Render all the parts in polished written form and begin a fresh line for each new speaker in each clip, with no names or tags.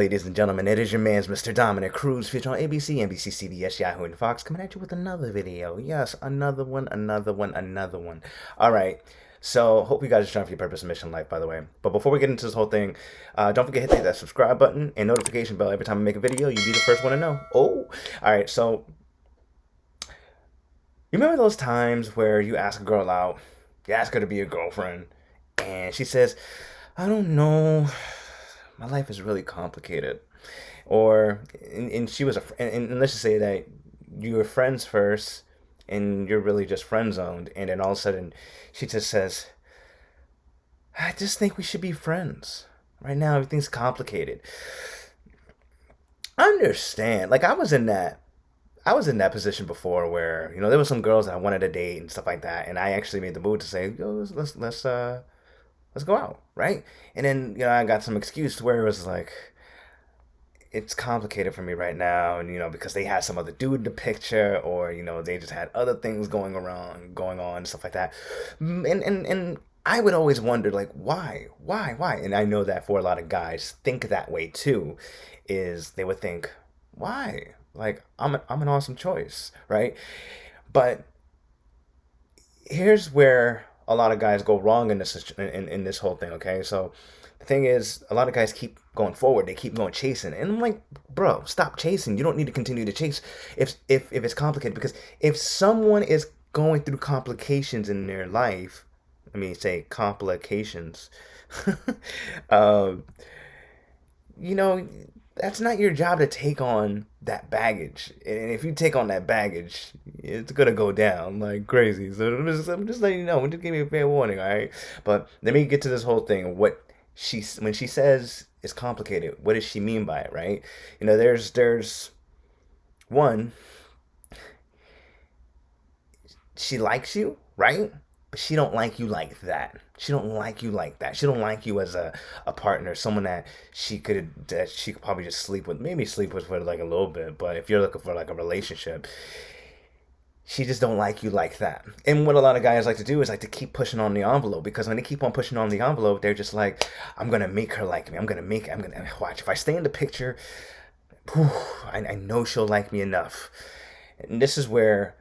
ladies and gentlemen, it is your man's Mr. Dominic Cruz, featured on ABC, NBC, CBS, Yahoo, and Fox, coming at you with another video. Yes, another one. All right, so hope you guys are trying for your purpose and mission in life, by the way. But before we get into this whole thing, don't forget to hit that subscribe button and notification bell every time I make a video. You'll be the first one to know. Oh, all right, so you remember those times where you ask a girl out, you ask her to be your girlfriend, and she says, I don't know, my life is really complicated. Or, and she was, and let's just say that you were friends first, and you're really just friend zoned, and then all of a sudden, she just says, I just think we should be friends. Right now, everything's complicated. I understand. Like, I was in that position before where, there were some girls that I wanted to date and stuff like that, and I actually made the move to say, yo, let's go out, right? And then, I got some excuse where it was like, it's complicated for me right now, and because they had some other dude in the picture, or they just had other things going on, stuff like that. And I would always wonder, like, why? And I know that for a lot of guys think that way too, is they would think, why? Like, I'm an awesome choice, right? But here's where a lot of guys go wrong in this whole thing. Okay, so the thing is, a lot of guys keep going forward. They keep going chasing, and I'm like, bro, stop chasing. You don't need to continue to chase if it's complicated. Because if someone is going through complications in their life, let me say complications. um, you know, that's not your job to take on that baggage. And if you take on that baggage, it's gonna go down like crazy. So I'm just letting you know. Just give me a fair warning, all right? But let me get to this whole thing. When she says it's complicated, what does she mean by it, right? There's one. She likes you, right? But she don't like you like that. She don't like you like that. She don't like you as a partner, someone that she could probably just sleep with, maybe sleep with for like a little bit. But if you're looking for like a relationship, she just don't like you like that. And what a lot of guys like to do is like to keep pushing on the envelope, because when they keep on pushing on the envelope, they're just like, I'm gonna make her like me. I'm gonna watch. If I stay in the picture, whew, I know she'll like me enough. And this is where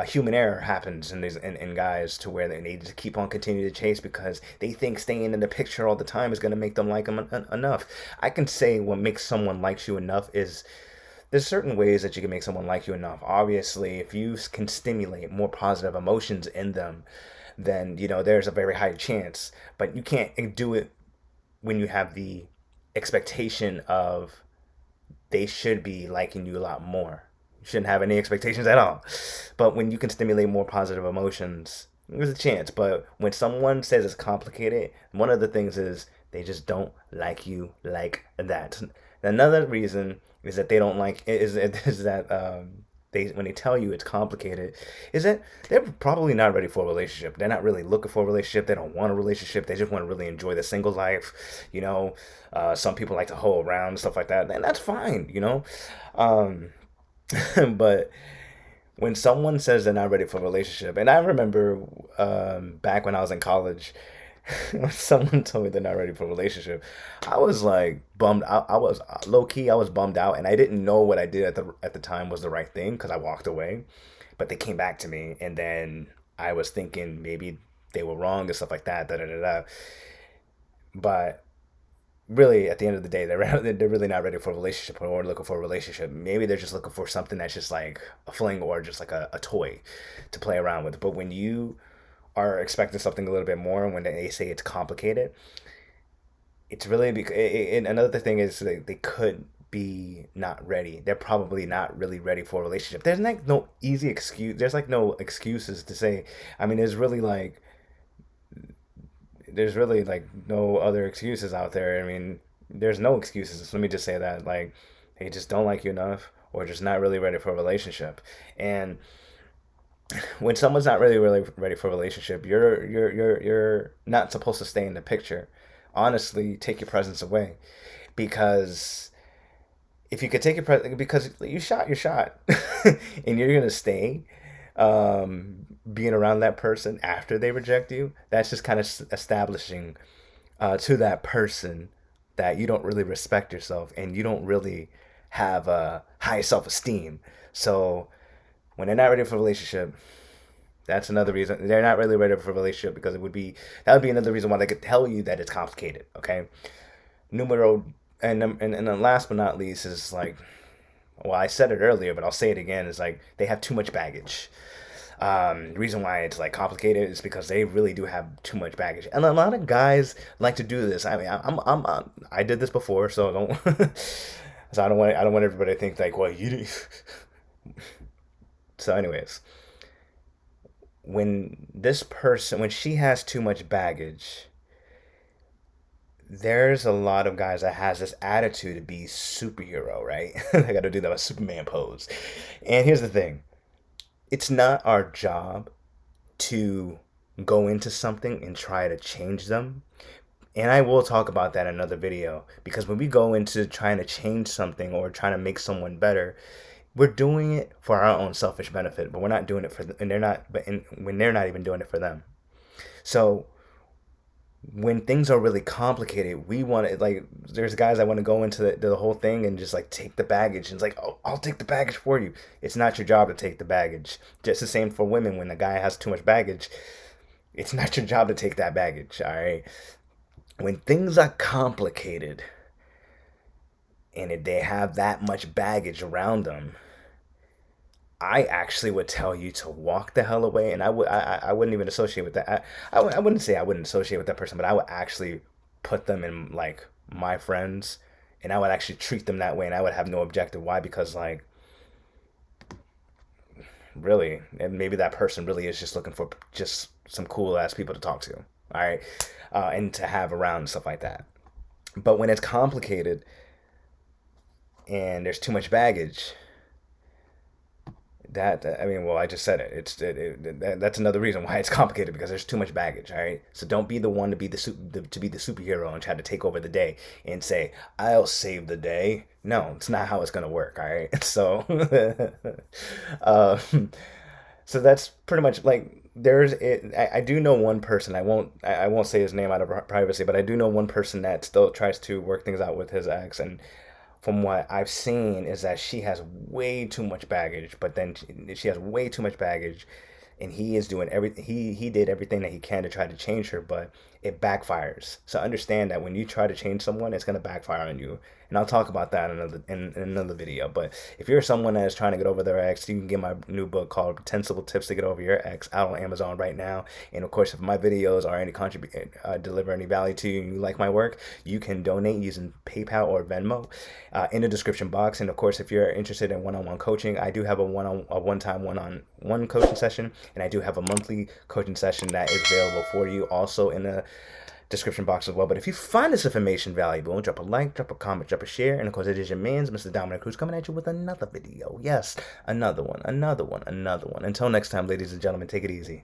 human error happens in guys, to where they need to keep on continuing to chase because they think staying in the picture all the time is going to make them like them enough. I can say what makes someone likes you enough is there's certain ways that you can make someone like you enough. Obviously, if you can stimulate more positive emotions in them, then there's a very high chance. But you can't do it when you have the expectation of they should be liking you a lot more. You shouldn't have any expectations at all. But when you can stimulate more positive emotions, there's a chance. But when someone says it's complicated, one of the things is they just don't like you like that. Another reason is that they don't like is that they, when they tell you it's complicated, is that they're probably not ready for a relationship. They're not really looking for a relationship. They don't want a relationship. They just want to really enjoy the single life. Some people like to hoe around and stuff like that, and that's fine. But when someone says they're not ready for a relationship, and I remember back when I was in college, when someone told me they're not ready for a relationship, I was like bummed. I was low key. I was bummed out, and I didn't know what I did at the time was the right thing, because I walked away. But they came back to me, and then I was thinking maybe they were wrong and stuff like that. Da da da da. But really, at the end of the day, they're really not ready for a relationship or looking for a relationship. Maybe they're just looking for something that's just like a fling or just like a toy to play around with. But when you are expecting something a little bit more, and when they say it's complicated, it's really because. And another thing is they could be not ready. They're probably not really ready for a relationship. There's like no easy excuse. There's like no excuses to say. I mean, there's really no other excuses out there. I mean, there's no excuses. Let me just say that, like, they just don't like you enough, or just not really ready for a relationship. And when someone's not really ready for a relationship, you're not supposed to stay in the picture. Honestly, take your presence away, because if you could take your presence, because you shot your shot, and you're gonna stay being around that person after they reject you, that's just kind of establishing to that person that you don't really respect yourself and you don't really have a high self-esteem. So when they're not ready for a relationship, that's another reason they're not really ready for a relationship, because that would be another reason why they could tell you that it's complicated. Okay, numero and then last but not least is like, well, I said it earlier, but I'll say it again. Is like they have too much baggage. The reason why it's like complicated is because they really do have too much baggage, and a lot of guys like to do this. I mean, I did this before, so don't. So I don't want everybody to think like, well, you. So, anyways, when she has too much baggage, there's a lot of guys that has this attitude to be superhero, right? I got to do that Superman pose. And here's the thing: it's not our job to go into something and try to change them. And I will talk about that in another video, because when we go into trying to change something or trying to make someone better, we're doing it for our own selfish benefit, but we're not doing it for, and they're not, when they're not even doing it for them. So when things are really complicated, we want to, like, there's guys that want to go into the whole thing and just like take the baggage, and it's like, oh, I'll take the baggage for you. It's not your job to take the baggage. Just the same for women. When the guy has too much baggage, it's not your job to take that baggage. All right. When things are complicated and if they have that much baggage around them, I actually would tell you to walk the hell away, and I wouldn't even associate with that. I wouldn't say I wouldn't associate with that person, but I would actually put them in like my friends, and I would actually treat them that way, and I would have no objective. Why? Because like, really, and maybe that person really is just looking for just some cool ass people to talk to, all right, and to have around and stuff like that. But when it's complicated and there's too much baggage, I mean, well, I just said it. That's another reason why it's complicated, because there's too much baggage. All right, so don't be the one to be to be the superhero and try to take over the day and say, "I'll save the day." No, it's not how it's gonna work. All right, so so that's pretty much like, I do know one person. I won't say his name out of privacy, but I do know one person that still tries to work things out with his ex, and from what I've seen is that she has way too much baggage, but then she has way too much baggage, and he is doing everything. He did everything that he can to try to change her, but it backfires. So understand that when you try to change someone, it's gonna backfire on you. And I'll talk about that in another video. But if you're someone that is trying to get over their ex, you can get my new book called 10 Simple Tips to Get Over Your Ex out on Amazon right now. And of course, if my videos are any deliver any value to you and you like my work, you can donate using PayPal or Venmo in the description box. And of course, if you're interested in one-on-one coaching, I do have a one-time one-on-one coaching session, and I do have a monthly coaching session that is available for you also in the description box as well. But if you find this information valuable, drop a like, drop a comment, drop a share, and of course, it is your man's Mr. Dominic Cruz coming at you with another video. Yes, another one. Until next time, ladies and gentlemen, take it easy.